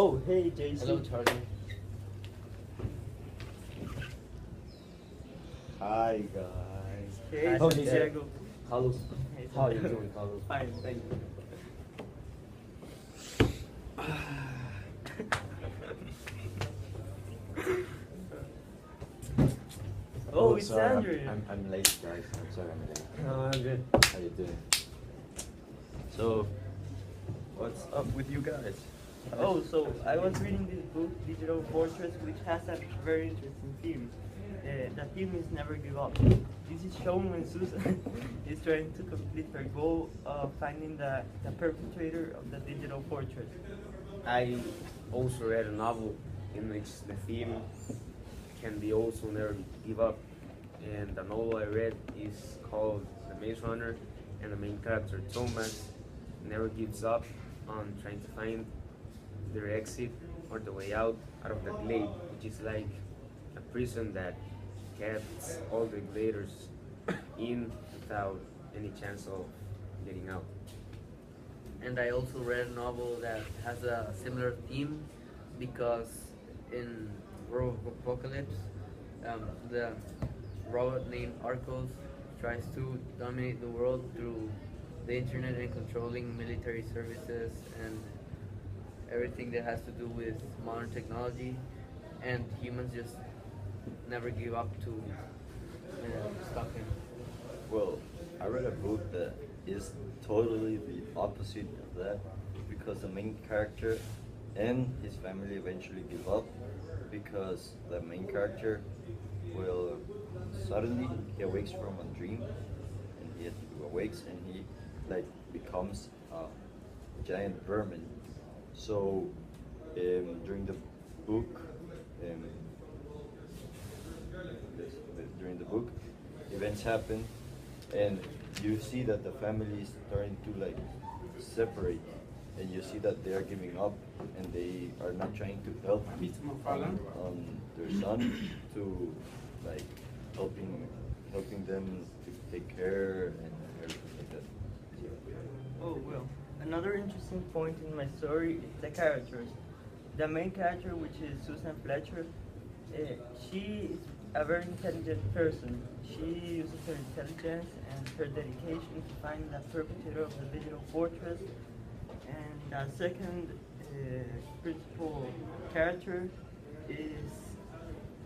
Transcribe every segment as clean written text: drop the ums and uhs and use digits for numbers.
Oh, hey, JC. Hello, Charlie. Hi guys. Hey, Hi, Santiago. Carlos. Hey, How are you Santiago. doing, Carlos? Fine, thank you. Oh, it's sorry, Andrew. I'm late, guys. I'm sorry I'm late. No, I'm good. How you doing? So, what's up with you guys? Oh, so I was reading this book, Digital Fortress, which has a very interesting theme. The theme is never give up. This is shown when Susan is trying to complete her goal of finding the perpetrator of the digital fortress. I also read a novel in which the theme can be also never give up. And the novel I read is called The Maze Runner, and the main character Thomas never gives up on trying to find their exit or the way out of the glade, which is like a prison that keeps all the gliders in without any chance of getting out. And I also read a novel that has a similar theme because in World of Apocalypse, the robot named Arcos tries to dominate the world through the internet and controlling military services and everything that has to do with modern technology, and humans just never give up to stop him. Well, I read a book that is totally the opposite of that because the main character and his family eventually give up because the main character will suddenly he awakes from a dream and he awakes and he like becomes a giant vermin. So during the book, um, during the book, events happen, and you see that the family is starting to like separate, and you see that they are giving up, and they are not trying to help their son to like helping them to take care and everything like that. Oh, well, another interesting point in my story is the characters. The main character, which is Susan Fletcher, she is a very intelligent person. She uses her intelligence and her dedication to find the perpetrator of the digital fortress. And the second principal character is,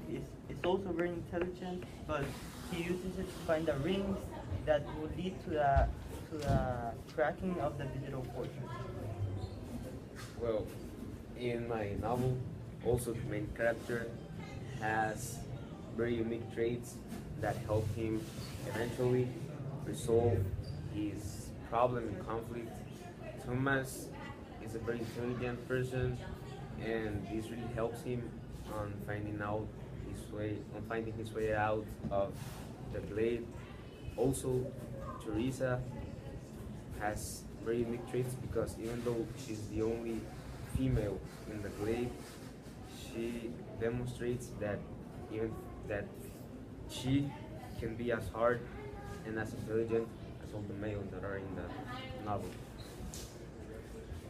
is also very intelligent, but he uses it to find the rings that will lead to the cracking of the digital fortress. Well, in my novel, also the main character has very unique traits that help him eventually resolve his problem and conflict. Thomas is a very intelligent person, and this really helps him on finding his way out of the glade. Also, Teresa has very unique traits because even though she's the only female in the glade, she demonstrates that even that she can be as hard and as intelligent as all the males that are in the novel.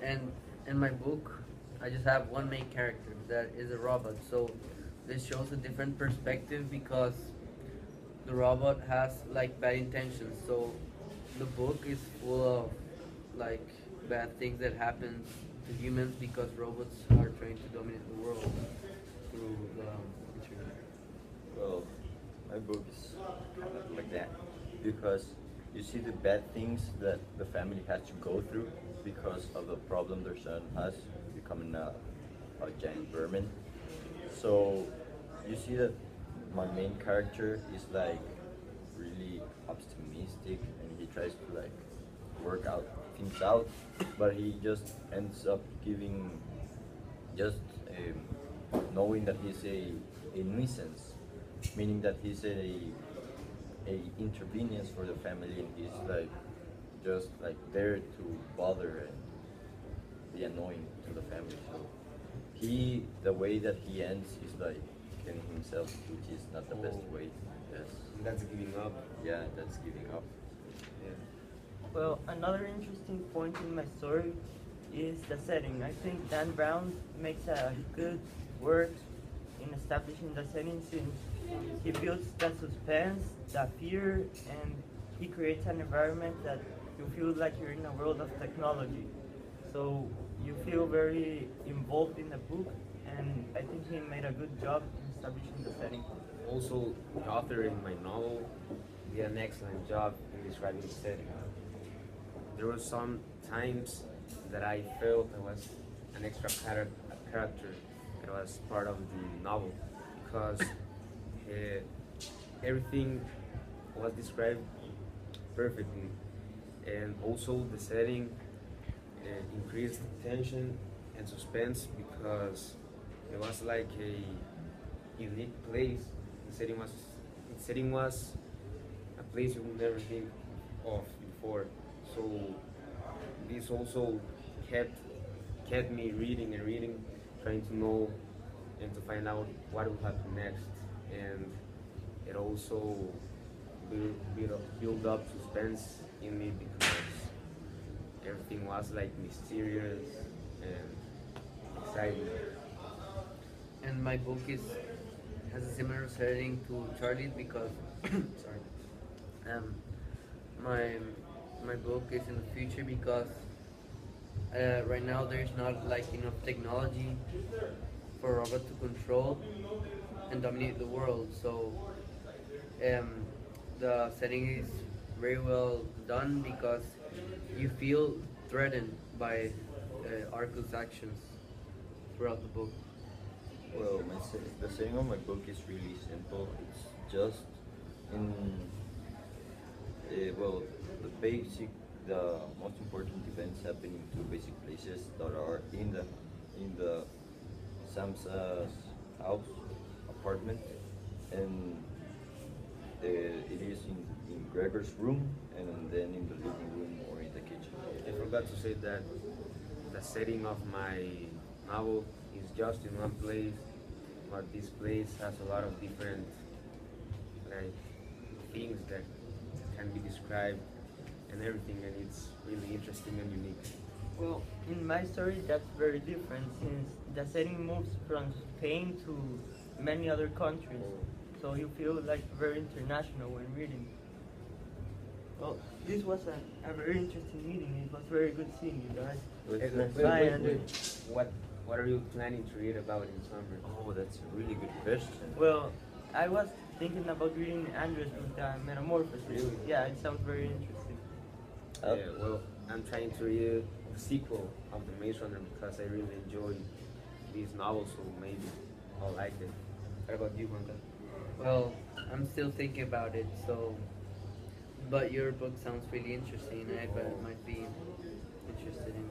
And in my book, I just have one main character that is a robot. So this shows a different perspective because the robot has like bad intentions. So the book is full of like bad things that happen to humans because robots are trying to dominate the world through the internet. Well, my book is kind of like that because you see the bad things that the family has to go through because of the problem their son has becoming a giant vermin. So you see that my main character is like really optimistic and he tries to like work out things out, but he just ends up giving just knowing that he's a nuisance, meaning that he's a inconvenience for the family and he's like just like there to bother and be annoying to the family. So the way that he ends is like killing himself, which is not the best way. Yes. And that's giving up. Yeah, that's giving up. Yeah. Well, another interesting point in my story is the setting. I think Dan Brown makes a good work in establishing the setting since he builds the suspense, the fear, and he creates an environment that you feel like you're in a world of technology. So you feel very involved in the book, and I think he made a good job in establishing the setting. Also, the author in my novel did an excellent job in describing the setting. There were some times that I felt I was an extra character that was part of the novel because everything was described perfectly, and also the setting increased tension and suspense because it was like a unique place. The setting was a place you would never think of before. So this also kept me reading and reading, trying to know and to find out what would happen next. And it also build up suspense in me because everything was like mysterious and exciting. And my book has a similar setting to Charlie's because sorry, my my book is in the future because right now there's not like enough technology for a robot to control and dominate the world. So the setting is very well done because you feel threatened by Arco's actions throughout the book. Well, the setting of my book is really simple. It's just in well, the most important events happen in two basic places that are in the Samsa's house apartment, and it is in Gregor's room, and then in the living room or in the kitchen. I forgot to say that the setting of my novel is just in one place, but this place has a lot of different like things that can be described and everything, and it's really interesting and unique. Well, in my story, that's very different since the setting moves from Spain to many other countries. So you feel like very international when reading. Well, this was a very interesting meeting. It was very good seeing you guys. Bye, Andrew. What are you planning to read about in summer? Oh, that's a really good question. Well, I was thinking about reading Andrew's book, The Metamorphosis. Really? Yeah, it sounds very interesting. Yeah, well, I'm trying to read the sequel of The Maze Runner because I really enjoyed this novel, so maybe I'll like it. What about you, Juanca? Well, I'm still thinking about it, so. But your book sounds really interesting. Might be interested in.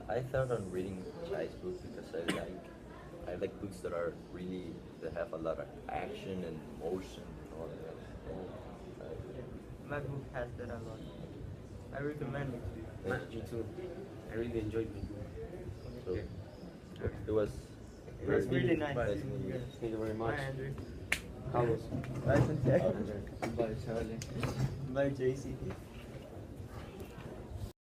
I thought on reading Chai's book because I like books that are really that have a lot of action and emotion and all that. My book has that a lot. I recommend it to you. Me too. I really enjoyed it. So Okay. it was It was really nice Bye. seeing you guys. Thank you very much. Bye, Andrew. Carlos. Bye, Santiago. Bye, Charlie. Bye, JC.